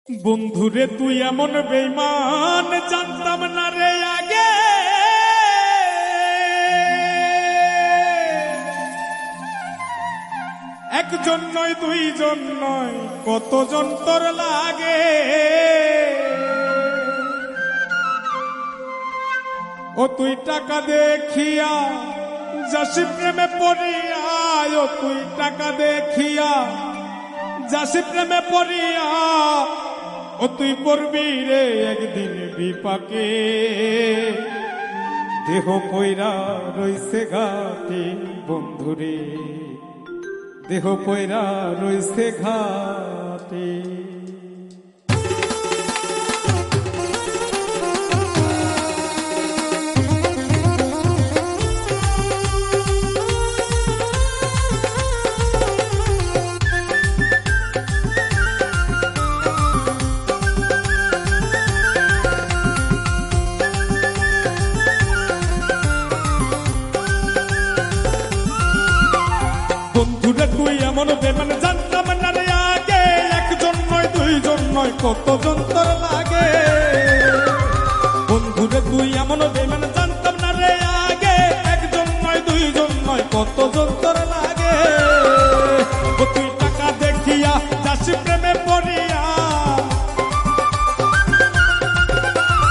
বন্ধুরে তুই এমন বেঈমান জানতাম না রে আগে। একজন নয় দুইজন নয় কতজন তোর লাগে। ও তুই টাকা দেখিয়া যাসি প্রেমে পড়িয়া, ও তুই টাকা দেখিয়া যাসি প্রেমে পড়িয়া, ও তুই পড়বি রে একদিন বিপাকে। দেহ পয়রা রইছে ঘাটে বন্ধুরে, দেহ পয়রা রইছে ঘাটে। বন্ধুরে তুই এমন বেমান জানতাম না রে আগে। একজন নয় দুইজন নয় কতজন তোর লাগে। বন্ধুরে তুই এমন বেমান জানতাম না রে আগে। একজন নয় দুইজন নয় কতজন তোর লাগে। ও তুই টাকা দেখিয়া যাসি প্রেমে পড়িয়া,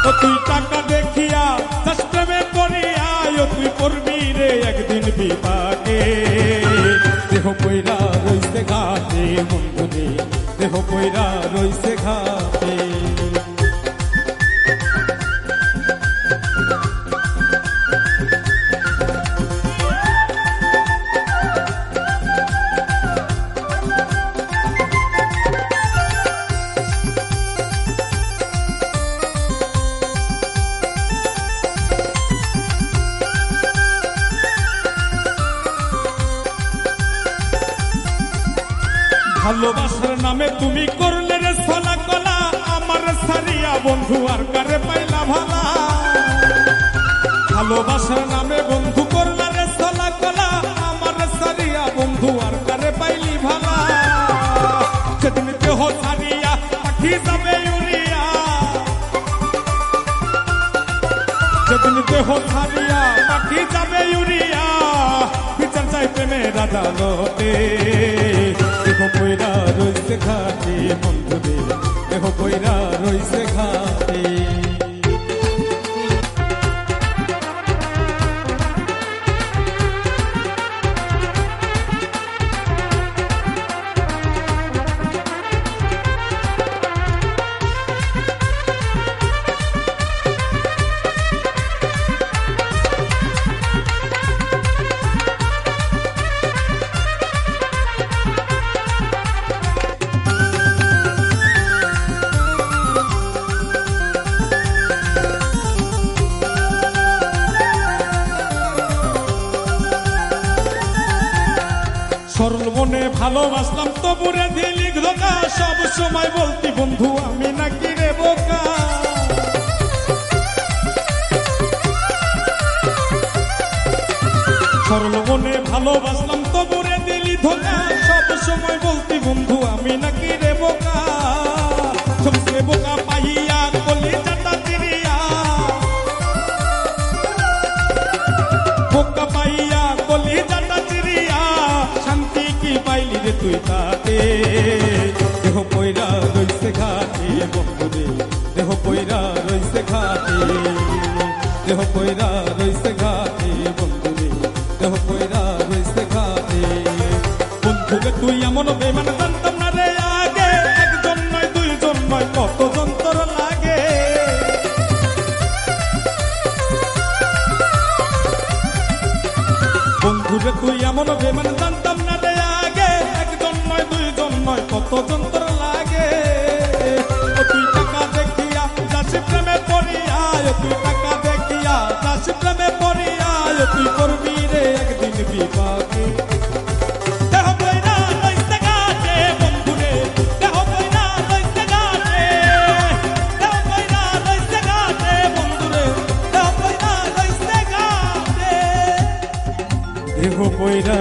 ও তুই টাকা দেখিয়া যাস প্রেমে পড়িয়া, ও তুই পড়বি রে একদিন বিপাকে। দেহ পয়রা রইছে ঘাটে বন্ধুরে, দেহ পয়রা রইছে ঘাটে। ভালোবাসার নামে তুমি করলে রে ছলা কলা, আমার সারিয়া বন্ধু আর কারে পাইলা ভালা। ভালোবাসার নামে বন্ধু করলে রে ছলা কলা, আমার সারিয়া বন্ধু আর কারে পাইলি ভালা। যেদিন দেহ সারিয়া পাখি যাবে উড়িয়া, যেদিন দেহ সারিয়া পাখি যাবে উড়িয়া, বিচার চাই প্রেমের আদালতে। দেহ পয়রা রইছে ঘাটে বন্ধুরে, দেহ পয়রা রইছে ঘাটে। সরল মনে ভালোবাসলাম তবুরে দিলি ধোকা, সব সময় বলতি বন্ধু আমি নাকি রে বোকা। সরল মনে ভালোবাসলাম তবুরে দিলি ধোকা, সব সময় বলতি বন্ধু আমি নাকি রে বোকা। সবচেয়ে বোকা পাইয়া কলি চাটা চিরিয়া, বোকা পাইয়া কলি চাটা চিরিয়া, শান্তি কি পাইলি রে তুই তাতে। দেহ পয়রা রইছে ঘাটে বন্ধুরে, দেহ পয়রা রইছে ঘাটে, দেহ পয়রা রইছে ঘাটে বন্ধুরে, দেহ পয়রা রইছে ঘাটে। বন্ধুকে তুই এমন বেমান জানতাম না রে আগে। একজন নয় দুইজন নয় কতজন তোর লাগে। বন্ধুরে তুই এমন বেমান জানতাম না রে আগে। একজন নয় দুইজন নয় কতজন তোর লাগে। ও তুই টাকা দেখিয়া যাসি প্রেমে পড়িয়া, ও তুই টাকা দেখিয়া যাসি প্রেমে পড়িয়া, ও তুই করবি রে একদিন বিপাকে। দেহ পয়রা রইছে ঘাটে বন্ধুরে, দেহ পয়রা রইছে ঘাটে, দেহ পয়রা রইছে ঘাটে বন্ধুরে, দেহ পয়রা রইছে ঘাটে। দেহ পয়রা